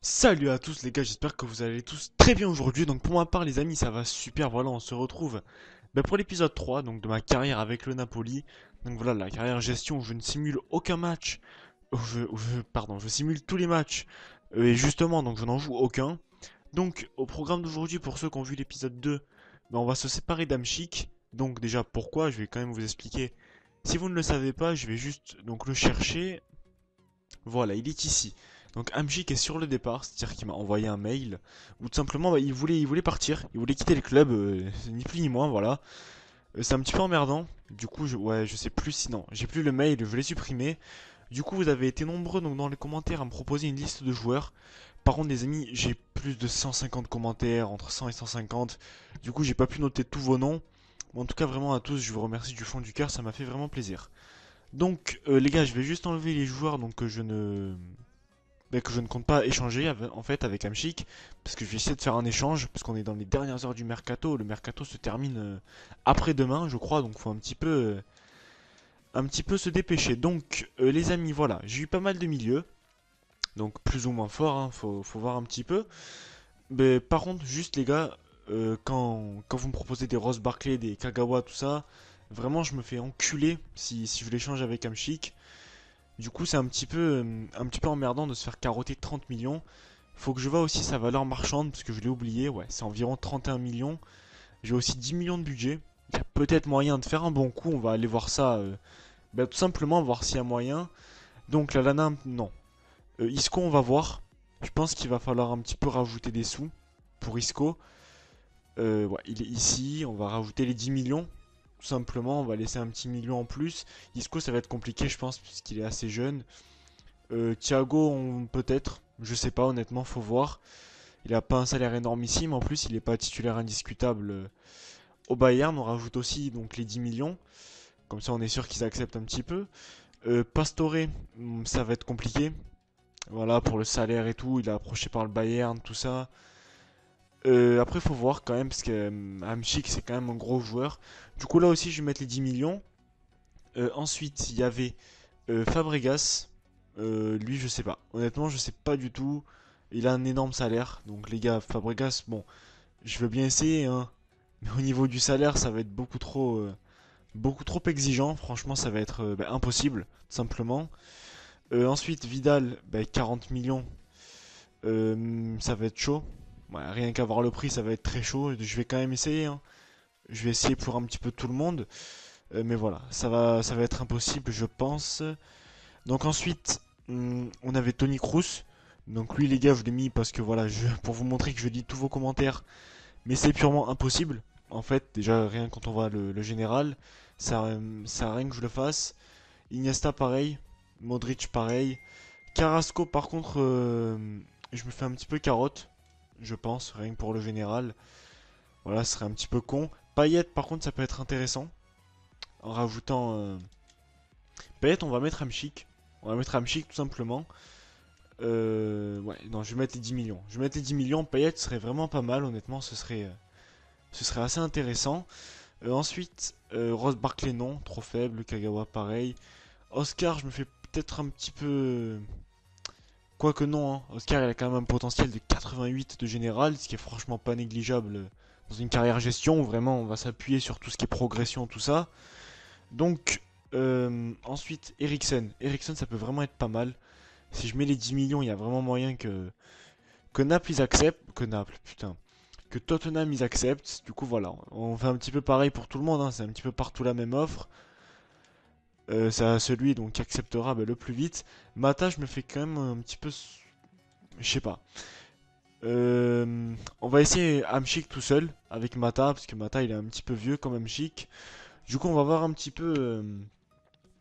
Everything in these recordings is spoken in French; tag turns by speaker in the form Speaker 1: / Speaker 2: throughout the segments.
Speaker 1: Salut à tous les gars, j'espère que vous allez tous très bien aujourd'hui. Donc pour ma part les amis, ça va super. Voilà, on se retrouve pour l'épisode 3 donc de ma carrière avec le Napoli. Donc voilà, la carrière gestion où je ne simule aucun match. Pardon, je simule tous les matchs. Et justement, donc je n'en joue aucun. Donc au programme d'aujourd'hui, pour ceux qui ont vu l'épisode 2, on va se séparer d'Amchik. Donc déjà pourquoi, je vais quand même vous expliquer. Si vous ne le savez pas, je vais juste donc le chercher. Voilà, il est ici. Donc Amjik est sur le départ, c'est-à-dire qu'il m'a envoyé un mail où tout simplement il voulait partir, il voulait quitter le club, ni plus ni moins, voilà. C'est un petit peu emmerdant. Du coup, ouais, je sais plus si non, j'ai plus le mail, je l'ai supprimé. Du coup, vous avez été nombreux donc dans les commentaires à me proposer une liste de joueurs. Par contre, les amis, j'ai plus de 150 commentaires, entre 100 et 150. Du coup, j'ai pas pu noter tous vos noms. Mais en tout cas, vraiment à tous, je vous remercie du fond du cœur, ça m'a fait vraiment plaisir. Donc, les gars, je vais juste enlever les joueurs donc que je ne compte pas échanger en fait avec Amchic, parce que je vais essayer de faire un échange, parce qu'on est dans les dernières heures du mercato. Le mercato se termine après-demain, je crois, donc faut un petit peu se dépêcher. Donc, les amis, voilà, j'ai eu pas mal de milieux, donc plus ou moins fort, hein, faut voir un petit peu. Mais par contre, juste les gars, quand vous me proposez des Ross Barkley, des Kagawa, tout ça, vraiment je me fais enculer si je l'échange avec Amchic. Du coup, c'est un petit peu emmerdant de se faire carotter 30 millions. Faut que je vois aussi sa valeur marchande, parce que je l'ai oublié. Ouais, c'est environ 31 millions. J'ai aussi 10 millions de budget. Il y a peut-être moyen de faire un bon coup. On va aller voir ça. Tout simplement, voir s'il y a moyen. Donc, la Lana, non. Isco, on va voir. Je pense qu'il va falloir un petit peu rajouter des sous pour Isco. Ouais, il est ici. On va rajouter les 10 millions. Tout simplement, on va laisser un petit million en plus. Isco, ça va être compliqué, je pense, puisqu'il est assez jeune. Thiago, peut-être. Je sais pas, honnêtement, faut voir. Il a pas un salaire énormissime. En plus, il n'est pas titulaire indiscutable au Bayern. On rajoute aussi donc les 10 millions. Comme ça, on est sûr qu'ils acceptent un petit peu. Pastore, ça va être compliqué. Voilà, pour le salaire et tout. Il est approché par le Bayern, tout ça. Après, faut voir quand même, parce que Hamšík, c'est quand même un gros joueur. Du coup, là aussi, je vais mettre les 10 millions. Ensuite, il y avait Fabregas. Lui, je sais pas. Honnêtement, je sais pas du tout. Il a un énorme salaire. Donc, les gars, Fabregas, bon, je veux bien essayer, hein. Mais au niveau du salaire, ça va être beaucoup trop exigeant. Franchement, ça va être impossible, tout simplement. Ensuite, Vidal, 40 millions. Ça va être chaud. Ouais, rien qu'à voir le prix, ça va être très chaud. Je vais quand même essayer, hein. Je vais essayer pour un petit peu tout le monde. Mais voilà, ça va être impossible, je pense. Donc ensuite, on avait Tony Cruz. Donc lui, les gars, je l'ai mis parce que voilà, pour vous montrer que je lis tous vos commentaires. Mais c'est purement impossible. En fait, déjà, rien quand on voit le général, ça sert à rien que je le fasse. Iniesta, pareil. Modric, pareil. Carrasco, par contre, je me fais un petit peu carotte, je pense, rien que pour le général. Voilà, ce serait un petit peu con. Payet, par contre, ça peut être intéressant. En rajoutant. Payet, on va mettre Hamšík. On va mettre Hamšík tout simplement. Ouais, non, je vais mettre les 10 millions. Je vais mettre les 10 millions. Payet serait vraiment pas mal, honnêtement, ce serait assez intéressant. Ensuite, Ross Barkley, non, trop faible. Kagawa, pareil. Oscar, je me fais peut-être un petit peu. Quoique non, hein. Oscar, il a quand même un potentiel de 88 de général, ce qui est franchement pas négligeable dans une carrière gestion où vraiment on va s'appuyer sur tout ce qui est progression, tout ça. Donc, ensuite, Eriksen. Eriksen, ça peut vraiment être pas mal. Si je mets les 10 millions, il y a vraiment moyen que Naples ils acceptent. Que Naples, putain. Que Tottenham ils acceptent. Du coup, voilà. On fait un petit peu pareil pour tout le monde, hein. C'est un petit peu partout la même offre. C'est celui donc qui acceptera le plus vite. Mata, je me fais quand même un petit peu. Je sais pas. On va essayer Hamšík tout seul avec Mata, parce que Mata il est un petit peu vieux comme Hamšík. Du coup, on va voir un petit peu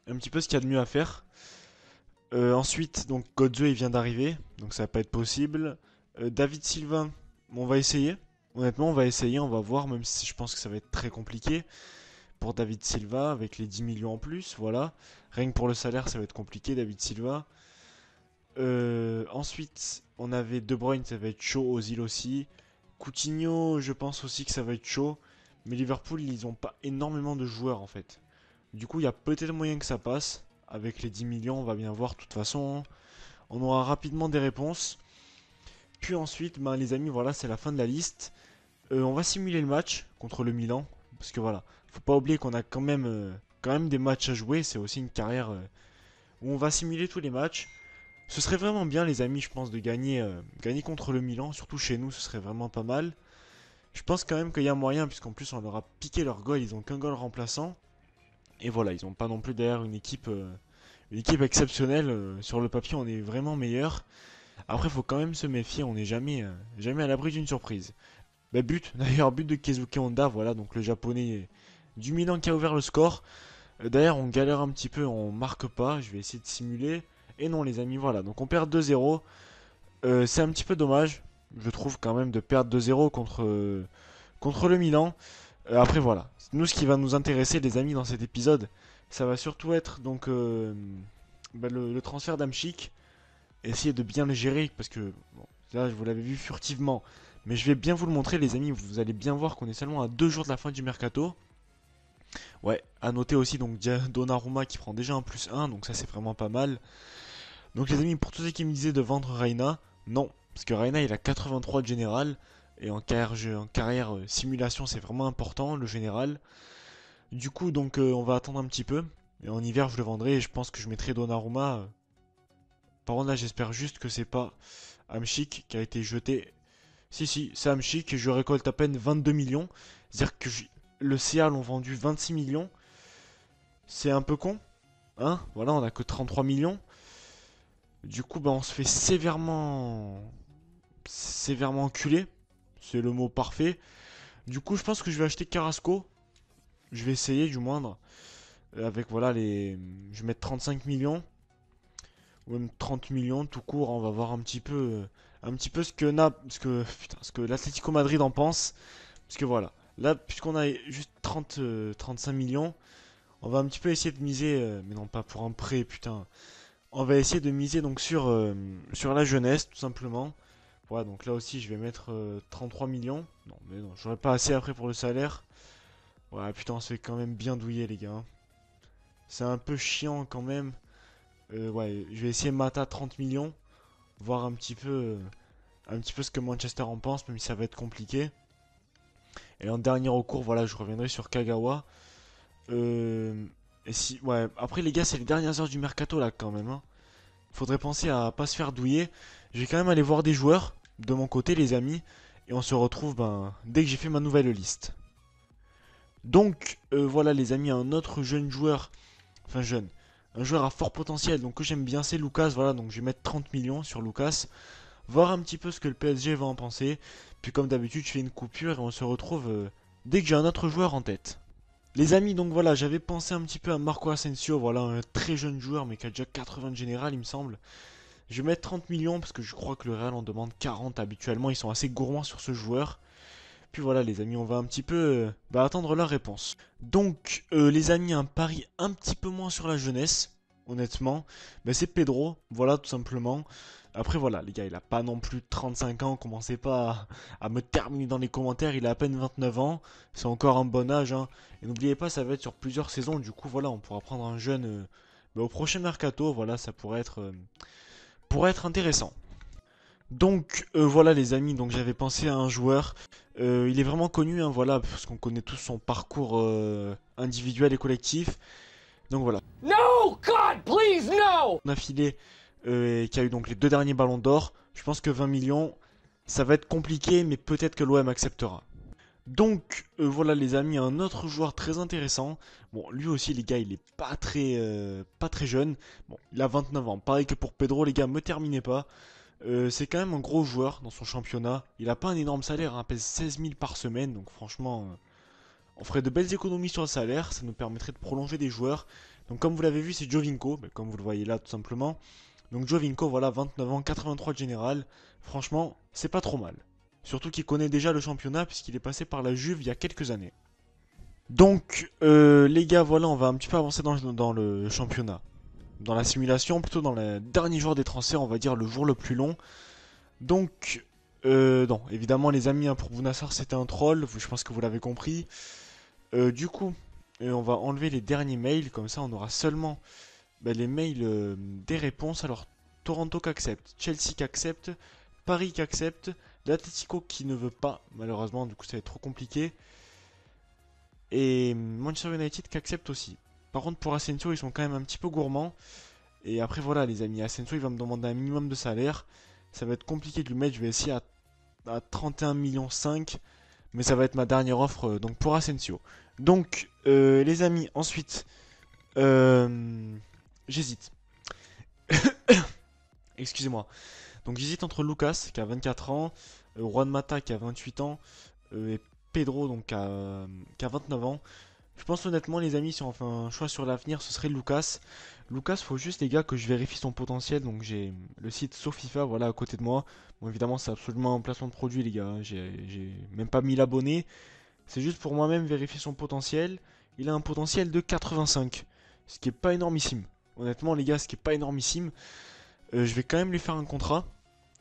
Speaker 1: ce qu'il y a de mieux à faire. Ensuite, donc Godze il vient d'arriver, donc ça va pas être possible. David Silva, on va essayer. Honnêtement, on va essayer, on va voir, même si je pense que ça va être très compliqué pour David Silva avec les 10 millions en plus. Voilà, rien que pour le salaire, ça va être compliqué, David Silva. Ensuite, on avait De Bruyne, ça va être chaud aux îles aussi. Coutinho, je pense aussi que ça va être chaud. Mais Liverpool, ils ont pas énormément de joueurs en fait. Du coup, il y a peut-être moyen que ça passe. Avec les 10 millions, on va bien voir de toute façon, hein. On aura rapidement des réponses. Puis ensuite, ben, les amis, voilà, c'est la fin de la liste. On va simuler le match contre le Milan. Parce que voilà, faut pas oublier qu'on a quand même des matchs à jouer. C'est aussi une carrière où on va simuler tous les matchs. Ce serait vraiment bien, les amis, je pense, de gagner contre le Milan. Surtout chez nous, ce serait vraiment pas mal. Je pense quand même qu'il y a moyen, puisqu'en plus, on leur a piqué leur goal. Ils ont qu'un goal remplaçant. Et voilà, ils n'ont pas non plus derrière une équipe exceptionnelle. Sur le papier, on est vraiment meilleur. Après, il faut quand même se méfier. On n'est jamais à l'abri d'une surprise. Bah, d'ailleurs, but de Keisuke Honda, voilà, donc le japonais du Milan qui a ouvert le score. D'ailleurs, on galère un petit peu, on marque pas. Je vais essayer de simuler. Et non, les amis, voilà, donc on perd 2-0. C'est un petit peu dommage, je trouve, quand même, de perdre 2-0 contre le Milan. Après, voilà, nous, ce qui va nous intéresser, les amis, dans cet épisode, ça va surtout être donc bah, le transfert d'Amchik. Essayer de bien le gérer, parce que bon, là, vous l'avez vu furtivement. Mais je vais bien vous le montrer, les amis. Vous allez bien voir qu'on est seulement à 2 jours de la fin du mercato. Ouais, à noter aussi donc Donnarumma qui prend déjà un +1, donc ça c'est vraiment pas mal. Donc les amis, pour tous ceux qui me disaient de vendre Reina, non, parce que Reina il a 83 de général, et en carrière simulation c'est vraiment important le général. Du coup donc on va attendre un petit peu, et en hiver je le vendrai et je pense que je mettrai Donnarumma. Par contre là j'espère juste que c'est pas Amchik qui a été jeté. Si, c'est Amchik, je récolte à peine 22 millions, c'est-à-dire que le CA l'ont vendu 26 millions, c'est un peu con, hein, voilà on a que 33 millions. Du coup, bah, on se fait sévèrement enculé. C'est le mot parfait. Du coup, je pense que je vais acheter Carrasco. Je vais essayer du moindre. Avec voilà les. Je vais mettre 35 millions. Ou même 30 millions tout court. On va voir un petit peu ce que l'Atlético Madrid en pense. Parce que voilà. Là, puisqu'on a juste 35 millions, on va un petit peu essayer de miser. Mais non, pas pour un prêt, putain. On va essayer de miser donc sur la jeunesse, tout simplement. Voilà, donc là aussi, je vais mettre 33 millions. Non, mais non, j'aurais pas assez après pour le salaire. Ouais, putain, on se fait quand même bien douiller, les gars. C'est un peu chiant quand même. Ouais, je vais essayer Mata 30 millions. Voir un petit peu ce que Manchester en pense, même si ça va être compliqué. Et en dernier recours, voilà, je reviendrai sur Kagawa. Et si, ouais, après les gars, c'est les dernières heures du mercato là quand même, hein. Faudrait penser à pas se faire douiller. Je vais quand même aller voir des joueurs de mon côté, les amis. Et on se retrouve dès que j'ai fait ma nouvelle liste. Donc, voilà, les amis, un autre jeune joueur. Enfin, jeune. Un joueur à fort potentiel. Donc, que j'aime bien, c'est Lucas. Voilà, donc je vais mettre 30 millions sur Lucas. Voir un petit peu ce que le PSG va en penser. Puis, comme d'habitude, je fais une coupure et on se retrouve dès que j'ai un autre joueur en tête. Les amis, donc voilà, j'avais pensé un petit peu à Marco Asensio, voilà, un très jeune joueur, mais qui a déjà 80 de général, il me semble. Je vais mettre 30 millions parce que je crois que le Real en demande 40 habituellement, ils sont assez gourmands sur ce joueur. Puis voilà les amis, on va un petit peu attendre leur réponse. Donc les amis, un pari un petit peu moins sur la jeunesse, honnêtement. C'est Pedro, voilà tout simplement. Après voilà les gars, il a pas non plus 35 ans, commencez pas à me terminer dans les commentaires, il a à peine 29 ans, c'est encore un bon âge, hein. Et n'oubliez pas, ça va être sur plusieurs saisons, du coup voilà, on pourra prendre un jeune au prochain mercato, voilà, ça pourrait être intéressant. Donc voilà les amis, donc j'avais pensé à un joueur. Il est vraiment connu, hein, voilà, parce qu'on connaît tous son parcours individuel et collectif. Donc voilà.
Speaker 2: No, God, please, no!
Speaker 1: On a filé et qui a eu donc les 2 derniers ballons d'or. Je pense que 20 millions, ça va être compliqué, mais peut-être que l'OM acceptera. Donc voilà les amis, un autre joueur très intéressant. Bon, lui aussi les gars, il est pas très jeune. Bon, il a 29 ans. Pareil que pour Pedro, les gars, me terminez pas. C'est quand même un gros joueur dans son championnat. Il a pas un énorme salaire, hein, pèse 16 000 par semaine, donc franchement, on ferait de belles économies sur le salaire, ça nous permettrait de prolonger des joueurs. Donc comme vous l'avez vu, c'est Jovinko, comme vous le voyez là tout simplement. Donc Jovinko, voilà, 29 ans, 83 de général. Franchement, c'est pas trop mal. Surtout qu'il connaît déjà le championnat puisqu'il est passé par la Juve il y a quelques années. Donc les gars, voilà, on va un petit peu avancer dans le championnat. Dans la simulation, plutôt dans le dernier jour des transferts, on va dire le jour le plus long. Donc, non, évidemment les amis, hein, pour Bounassar c'était un troll, je pense que vous l'avez compris. Du coup, on va enlever les derniers mails, comme ça on aura seulement les mails des réponses. Alors, Toronto qu'accepte, Chelsea qu'accepte, Paris qui accepte, l'Atlético qui ne veut pas, malheureusement, du coup ça va être trop compliqué. Et Manchester United qui accepte aussi. Par contre pour Asensio ils sont quand même un petit peu gourmands. Et après voilà les amis, Asensio il va me demander un minimum de salaire. Ça va être compliqué de lui mettre, je vais essayer à 31 millions 5. Mais ça va être ma dernière offre donc pour Asensio. Donc les amis, ensuite j'hésite. Excusez-moi. Donc j'hésite entre Lucas qui a 24 ans, Juan Mata qui a 28 ans et Pedro donc qui a 29 ans. Je pense honnêtement les amis si on fait un choix sur l'avenir ce serait Lucas. Lucas faut juste les gars que je vérifie son potentiel donc j'ai le site SoFIFA voilà à côté de moi. Bon évidemment c'est absolument un placement de produit les gars, hein. J'ai même pas 1000 abonnés. C'est juste pour moi-même vérifier son potentiel. Il a un potentiel de 85, ce qui est pas énormissime. Honnêtement les gars ce qui est pas énormissime. Je vais quand même lui faire un contrat,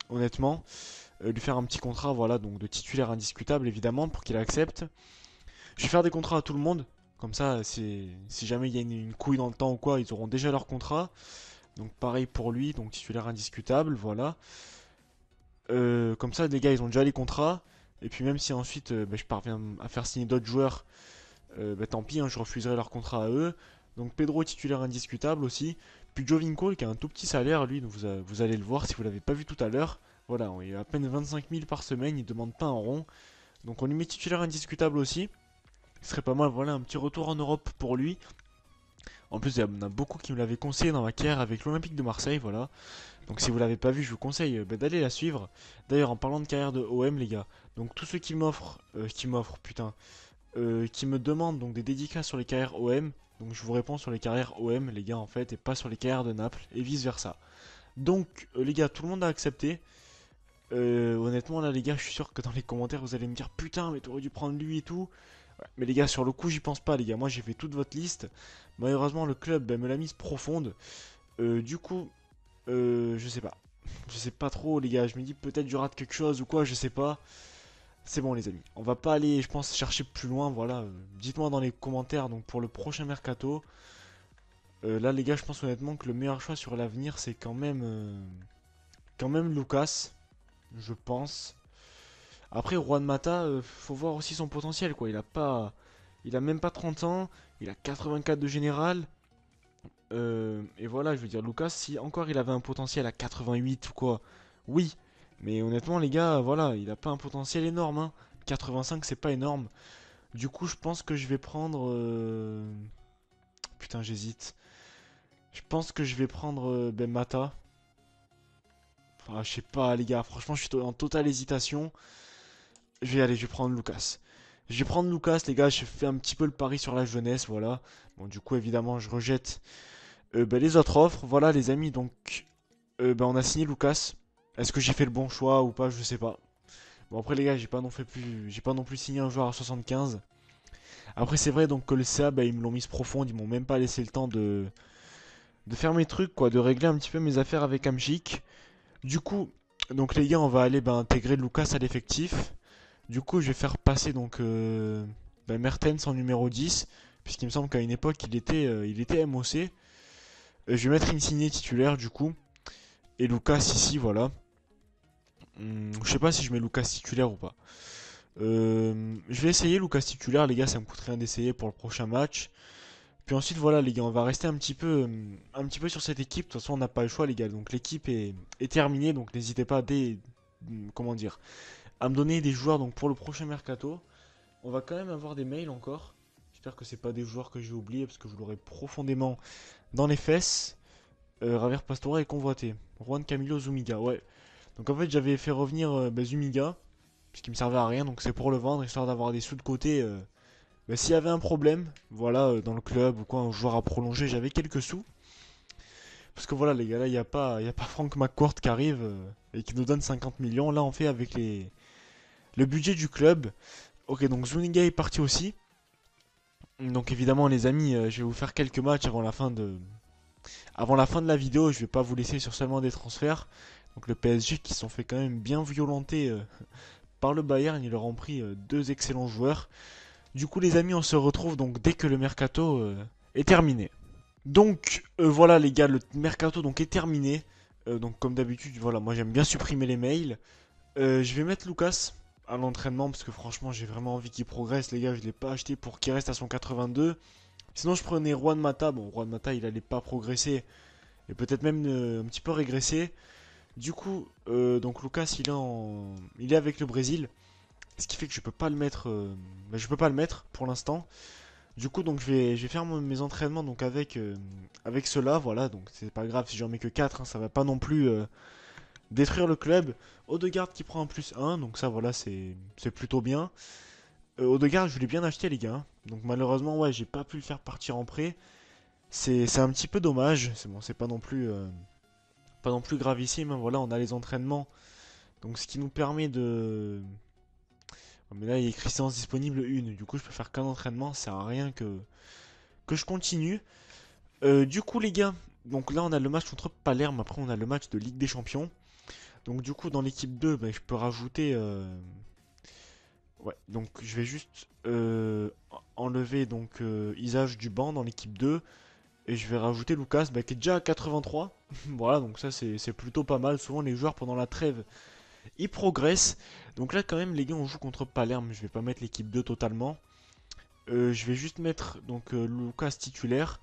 Speaker 1: honnêtement. Lui faire un petit contrat, voilà, donc de titulaire indiscutable, évidemment, pour qu'il accepte. Je vais faire des contrats à tout le monde. Comme ça, si jamais il y a une couille dans le temps ou quoi, ils auront déjà leur contrat. Donc pareil pour lui, donc titulaire indiscutable, voilà. Comme ça, les gars, ils ont déjà les contrats. Et puis même si ensuite je parviens à faire signer d'autres joueurs, tant pis, hein, je refuserai leur contrat à eux. Donc Pedro est titulaire indiscutable aussi. Puis Jovinko qui a un tout petit salaire, lui, donc vous allez le voir si vous l'avez pas vu tout à l'heure. Voilà, il a à peine 25 000 par semaine, il demande pas un rond. Donc on lui met titulaire indiscutable aussi. Ce serait pas mal, voilà, un petit retour en Europe pour lui. En plus, il y en a beaucoup qui me l'avaient conseillé dans ma carrière avec l'Olympique de Marseille, voilà. Donc si vous l'avez pas vu, je vous conseille d'aller la suivre. D'ailleurs, en parlant de carrière de OM, les gars, donc tous ceux putain, qui me demandent donc des dédicaces sur les carrières OM, donc je vous réponds sur les carrières OM, les gars, en fait, et pas sur les carrières de Naples, et vice versa. Donc, les gars, tout le monde a accepté. Honnêtement, là, les gars, je suis sûr que dans les commentaires, vous allez me dire putain, mais t'aurais dû prendre lui et tout. Ouais, mais les gars, sur le coup, j'y pense pas, les gars. Moi, j'ai fait toute votre liste. Malheureusement, le club me l'a mise profonde. Du coup, je sais pas. Je sais pas trop, les gars. Je me dis peut-être je rate quelque chose ou quoi, je sais pas. C'est bon, les amis. On va pas aller, je pense, chercher plus loin. Voilà. Dites-moi dans les commentaires donc pour le prochain mercato. Là, les gars, je pense honnêtement que le meilleur choix sur l'avenir, c'est quand même Lucas. Je pense. Après, Juan Mata, faut voir aussi son potentiel, quoi. Il a même pas 30 ans. Il a 84 de général. Et voilà, je veux dire, Lucas, si encore il avait un potentiel à 88 ou quoi, oui. Mais honnêtement, les gars, voilà, il a pas un potentiel énorme, hein. 85, c'est pas énorme. Du coup, je pense que je vais prendre. Putain, j'hésite. Je pense que je vais prendre Ben Mata. Ah, je sais pas, les gars, franchement, je suis en totale hésitation. Je vais prendre Lucas. Je vais prendre Lucas, les gars, je fais un petit peu le pari sur la jeunesse, voilà. Bon, du coup, évidemment, je rejette les autres offres. Voilà, les amis, donc, on a signé Lucas. Est-ce que j'ai fait le bon choix ou pas, je sais pas. Bon, après, les gars, j'ai pas non plus signé un joueur à 75. Après, c'est vrai, donc, que le CA, ils me l'ont mise profonde, ils m'ont même pas laissé le temps de faire mes trucs, quoi, de régler un petit peu mes affaires avec Amchic. Du coup, donc, les gars, on va aller intégrer Lucas à l'effectif. Du coup, je vais faire passer donc Mertens en numéro 10, puisqu'il me semble qu'à une époque il était MOC. Je vais mettre Insigne titulaire du coup, et Lucas ici, voilà. Je sais pas si je mets Lucas titulaire ou pas. Je vais essayer Lucas titulaire, les gars, ça me coûte rien d'essayer pour le prochain match. Puis ensuite, voilà, les gars, on va rester un petit peu sur cette équipe. De toute façon, on n'a pas le choix, les gars. Donc l'équipe est terminée, donc n'hésitez pas comment dire, à me donner des joueurs donc pour le prochain mercato. On va quand même avoir des mails encore. J'espère que c'est pas des joueurs que j'ai oubliés parce que je l'aurais profondément dans les fesses. Javier Pastore est convoité. Juan Camilo Zúñiga, ouais. Donc en fait j'avais fait revenir Zúñiga puisqu'il me servait à rien, donc c'est pour le vendre histoire d'avoir des sous de côté. S'il y avait un problème, voilà, dans le club ou quoi, un joueur à prolonger, j'avais quelques sous. Parce que voilà les gars, là il y a pas Frank McCourt qui arrive et qui nous donne 50 millions. Là on fait avec le budget du club. Ok, donc Zúñiga est parti aussi. Donc évidemment les amis, je vais vous faire quelques matchs avant la fin de la vidéo. Je vais pas vous laisser sur seulement des transferts. Donc le PSG qui se sont fait quand même bien violenter par le Bayern. Ils leur ont pris deux excellents joueurs. Du coup les amis, on se retrouve donc dès que le mercato est terminé. Donc voilà les gars, le mercato donc est terminé. Donc comme d'habitude, voilà, moi j'aime bien supprimer les mails. Je vais mettre Lucas à l'entraînement parce que franchement j'ai vraiment envie qu'il progresse les gars, je l'ai pas acheté pour qu'il reste à son 82. Sinon je prenais Juan Mata, bon Juan Mata il allait pas progresser et peut-être même un petit peu régresser. Du coup donc Lucas il est avec le Brésil, ce qui fait que je peux pas le mettre je peux pas le mettre pour l'instant. Du coup donc je vais faire mes entraînements donc avec ceux-là, voilà, donc c'est pas grave si j'en mets que 4 ça va pas non plus détruire le club. Odegaard qui prend un plus 1, donc ça voilà, c'est plutôt bien. Odegaard, je voulais bien acheter les gars, hein. Donc malheureusement, ouais, j'ai pas pu le faire partir en prêt. C'est un petit peu dommage. C'est bon, c'est pas non plus gravissime, hein. Voilà, on a les entraînements. Donc ce qui nous permet de. Oh, mais là, il y a écrit séance disponible 1. Du coup, je peux faire qu'un entraînement. Ça sert à rien que je continue. Du coup, les gars, donc là, on a le match contre Palerme. Après, on a le match de Ligue des Champions. Donc du coup, dans l'équipe 2, ben, je peux rajouter. Ouais, donc je vais juste enlever donc Isage du banc dans l'équipe 2 et je vais rajouter Lucas bah, qui est déjà à 83. Voilà, donc ça c'est plutôt pas mal. Souvent les joueurs pendant la trêve ils progressent. Donc là quand même les gars on joue contre Palerme, je vais pas mettre l'équipe 2 totalement. Je vais juste mettre donc Lucas titulaire.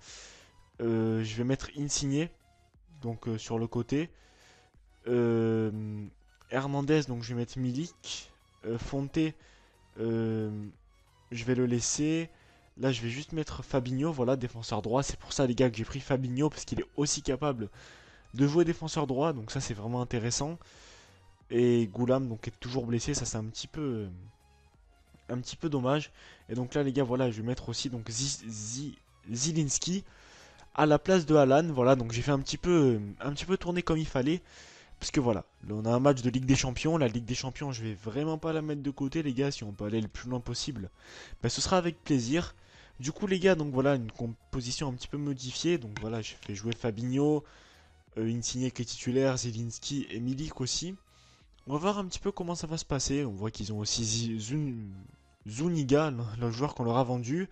Speaker 1: Je vais mettre Insigné donc sur le côté. Euh, Hernandez donc je vais mettre Milik. Fonte euh, je vais le laisser. Là, je vais juste mettre Fabinho, voilà, défenseur droit. C'est pour ça, les gars, que j'ai pris Fabinho, parce qu'il est aussi capable de jouer défenseur droit. Donc ça, c'est vraiment intéressant. Et Goulam, donc, est toujours blessé. Ça, c'est un petit peu dommage. Et donc là, les gars, voilà, je vais mettre aussi donc Zielinski à la place de Alan. Voilà, donc j'ai fait un petit peu tourner comme il fallait. Parce que voilà, là, on a un match de Ligue des Champions. La Ligue des Champions, je vais vraiment pas la mettre de côté, les gars. Si on peut aller le plus loin possible, bah, ce sera avec plaisir. Du coup, les gars, donc voilà, une composition un petit peu modifiée. Donc voilà, j'ai fait jouer Fabinho, Insigne qui est titulaire, Zielinski et Milik aussi. On va voir un petit peu comment ça va se passer. On voit qu'ils ont aussi Zuniga, le joueur qu'on leur a vendu.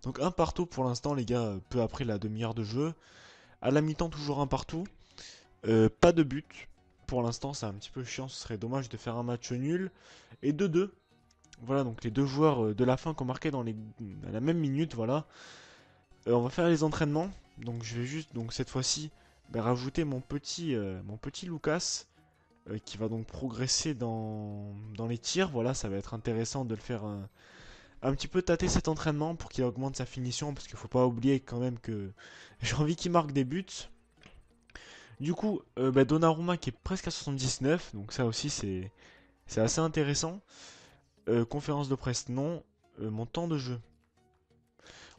Speaker 1: Donc un partout pour l'instant, les gars, peu après la demi-heure de jeu. À la mi-temps, toujours un partout. Pas de but. Pour l'instant, c'est un petit peu chiant. Ce serait dommage de faire un match nul. Et 2-2. Voilà, donc les deux joueurs de la fin qui ont marqué à la même minute. Voilà. On va faire les entraînements. Donc je vais juste, donc cette fois-ci, bah, rajouter mon petit Lucas. Qui va donc progresser dans les tirs. Voilà, ça va être intéressant de le faire un petit peu tâter cet entraînement pour qu'il augmente sa finition. Parce qu'il faut pas oublier quand même que j'ai envie qu'il marque des buts. Du coup, bah, Donnarumma qui est presque à 79, donc ça aussi c'est assez intéressant. Conférence de presse, non. Mon temps de jeu.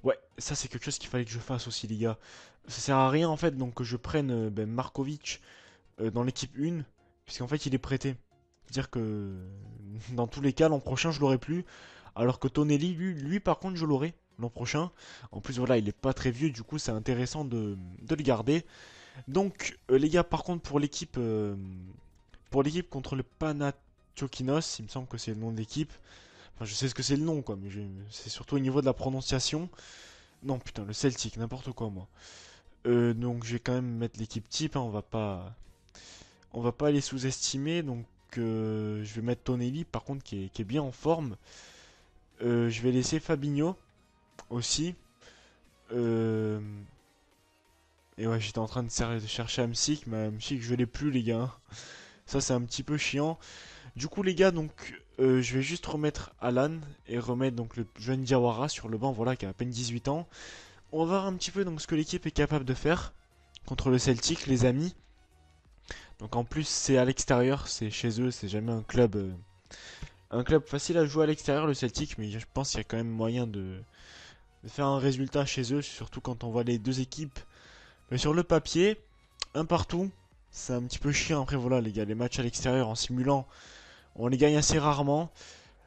Speaker 1: Ouais, ça c'est quelque chose qu'il fallait que je fasse aussi, les gars. Ça sert à rien en fait donc que je prenne ben, Markovic dans l'équipe 1, puisqu'en fait il est prêté. C'est-à-dire que dans tous les cas, l'an prochain je l'aurai plus. Alors que Tonelli, lui par contre, je l'aurai l'an prochain. En plus, voilà, il est pas très vieux, du coup c'est intéressant de le garder. Donc, les gars, par contre, pour l'équipe contre le Panathinaikos, il me semble que c'est le nom de l'équipe. Enfin, je sais ce que c'est le nom, quoi, mais c'est surtout au niveau de la prononciation. Non, putain, le Celtic, n'importe quoi, moi. Donc, je vais quand même mettre l'équipe type, hein, on va pas les sous-estimer. Donc, je vais mettre Tonelli, par contre, qui est bien en forme. Je vais laisser Fabinho aussi. Euh, et ouais, j'étais en train de chercher Amsic, mais Amsic, je l'ai plus, les gars. Ça, c'est un petit peu chiant. Du coup, les gars, donc, je vais juste remettre Alan et remettre donc le jeune Diawara sur le banc, voilà, qui a à peine 18 ans. On va voir un petit peu donc ce que l'équipe est capable de faire contre le Celtic, les amis. Donc en plus, c'est à l'extérieur, c'est chez eux, c'est jamais un club facile à jouer à l'extérieur, le Celtic, mais je pense qu'il y a quand même moyen de faire un résultat chez eux, surtout quand on voit les deux équipes. Mais sur le papier, un partout, c'est un petit peu chiant. Après, voilà, les gars, les matchs à l'extérieur en simulant, on les gagne assez rarement.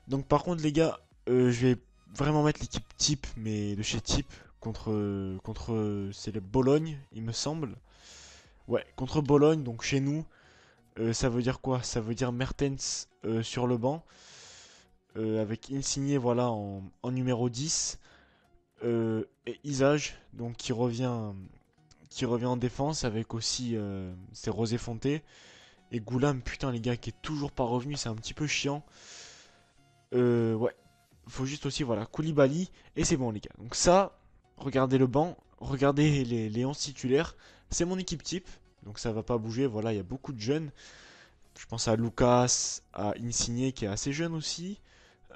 Speaker 1: Donc, par contre, les gars, je vais vraiment mettre l'équipe type, mais de chez type, c'est le Bologne, il me semble. Ouais, contre Bologne, donc chez nous. Ça veut dire quoi? Ça veut dire Mertens sur le banc, avec Insigné, voilà, en numéro 10. Et Isage, donc qui revient en défense avec aussi c'est Rosé Fonté Et Goulam, putain les gars, qui est toujours pas revenu, c'est un petit peu chiant. Ouais, faut juste aussi, voilà, Koulibaly, et c'est bon les gars. Donc ça, regardez le banc, regardez les 11 titulaires, c'est mon équipe type. Donc ça va pas bouger, voilà, il y a beaucoup de jeunes. Je pense à Lucas, à Insigne qui est assez jeune aussi.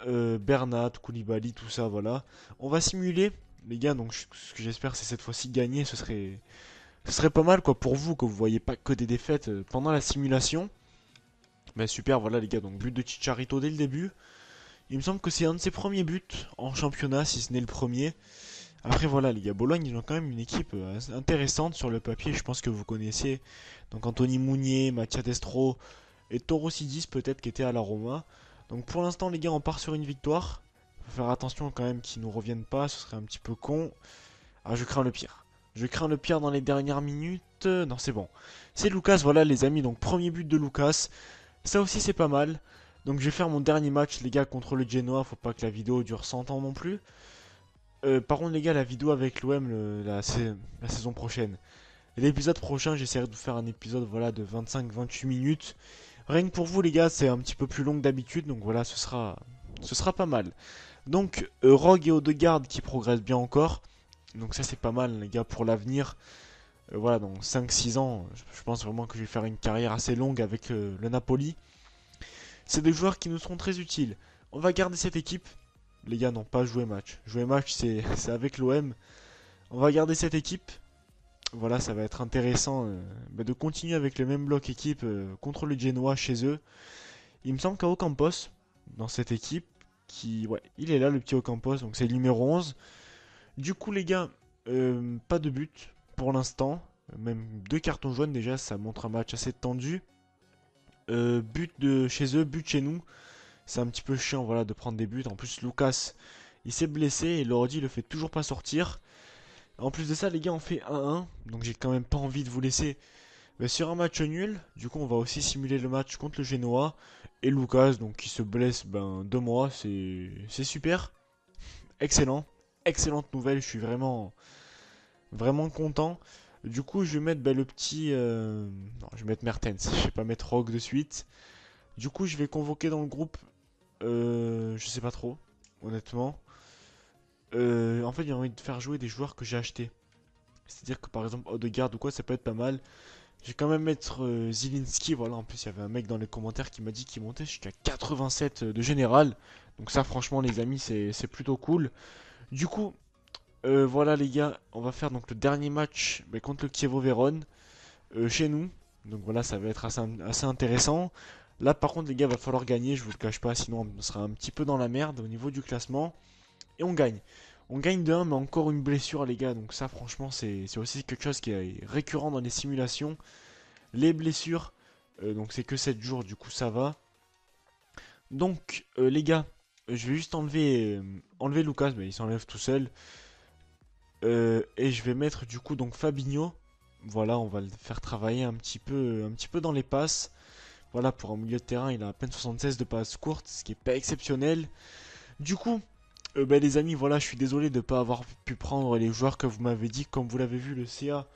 Speaker 1: Bernat, Koulibaly, tout ça, voilà. On va simuler, les gars, donc ce que j'espère c'est cette fois-ci gagner, ce serait pas mal quoi pour vous, que vous voyez pas que des défaites pendant la simulation. Mais super, voilà les gars, donc but de Chicharito dès le début. Il me semble que c'est un de ses premiers buts en championnat, si ce n'est le premier. Après voilà les gars, Bologne ils ont quand même une équipe intéressante sur le papier, je pense que vous connaissez. Donc Anthony Mounier, Mattia Destro et Torosidis peut-être qui était à la Roma. Donc pour l'instant les gars on part sur une victoire. Faut faire attention quand même qu'ils nous reviennent pas, ce serait un petit peu con. Ah je crains le pire. Je crains le pire dans les dernières minutes. Non c'est bon. C'est Lucas, voilà les amis, donc premier but de Lucas. Ça aussi c'est pas mal. Donc je vais faire mon dernier match les gars contre le Genoa, faut pas que la vidéo dure 100 ans non plus. Par contre les gars, la vidéo avec l'OM la saison prochaine. L'épisode prochain, j'essaierai de vous faire un épisode voilà, de 25-28 minutes. Rien que pour vous les gars, c'est un petit peu plus long que d'habitude, donc voilà, ce sera pas mal. Donc Rogue et Odegaard qui progressent bien encore. Donc ça c'est pas mal les gars pour l'avenir. Voilà, dans 5-6 ans, je pense vraiment que je vais faire une carrière assez longue avec le Napoli. C'est des joueurs qui nous seront très utiles. On va garder cette équipe. Les gars n'ont pas joué match. Jouer match, c'est avec l'OM. On va garder cette équipe. Voilà, ça va être intéressant de continuer avec le même bloc équipe contre le Genoa chez eux. Il me semble qu'à Ocampos, dans cette équipe, ouais, il est là le petit Ocampos, donc c'est le numéro 11. Du coup les gars, pas de but pour l'instant. Même 2 cartons jaunes déjà, ça montre un match assez tendu. But de chez eux, but chez nous. C'est un petit peu chiant voilà, de prendre des buts. En plus, Lucas, il s'est blessé et l'ordi le fait toujours pas sortir. En plus de ça, les gars, on fait 1-1. Donc j'ai quand même pas envie de vous laisser sur un match nul. Du coup, on va aussi simuler le match contre le Genoa. Et Lucas, donc qui se blesse 2 mois, c'est super. Excellent. Excellente nouvelle, je suis vraiment, vraiment content. Du coup, je vais mettre le petit... Non, je vais mettre Mertens. Je vais pas mettre Rogue de suite. Du coup, je vais convoquer dans le groupe. Je sais pas trop, honnêtement. En fait, j'ai envie de faire jouer des joueurs que j'ai achetés. C'est-à-dire que par exemple, Odegaard ou quoi, ça peut être pas mal. Je vais quand même mettre Zielinski. Voilà, en plus, il y avait un mec dans les commentaires qui m'a dit qu'il montait jusqu'à 87 de général. Donc, ça, franchement, les amis, c'est plutôt cool. Du coup, voilà, les gars, on va faire donc le dernier match contre le Chievo Vérone chez nous. Donc, voilà, ça va être assez intéressant. Là, par contre, les gars, va falloir gagner, je vous le cache pas, sinon on sera un petit peu dans la merde au niveau du classement. Et on gagne. On gagne de 1, mais encore une blessure, les gars. Donc, ça, franchement, c'est aussi quelque chose qui est récurrent dans les simulations. Les blessures, donc c'est que 7 jours, du coup, ça va. Donc, les gars, je vais juste enlever Lucas, mais il s'enlève tout seul. Et je vais mettre, du coup, donc Fabinho. Voilà, on va le faire travailler un petit peu dans les passes. Voilà, pour un milieu de terrain, il a à peine 76 de passes courtes, ce qui est pas exceptionnel. Du coup, les amis, voilà, je suis désolé de ne pas avoir pu prendre les joueurs que vous m'avez dit. Comme vous l'avez vu, le CA,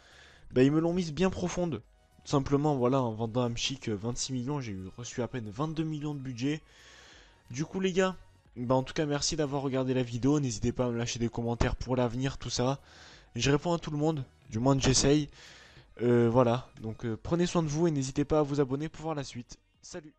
Speaker 1: ils me l'ont mise bien profonde. Tout simplement, voilà, en vendant Hamsik 26 millions, j'ai reçu à peine 22 millions de budget. Du coup, les gars, en tout cas, merci d'avoir regardé la vidéo. N'hésitez pas à me lâcher des commentaires pour l'avenir, tout ça. Je réponds à tout le monde, du moins j'essaye. Voilà, donc prenez soin de vous et n'hésitez pas à vous abonner pour voir la suite. Salut!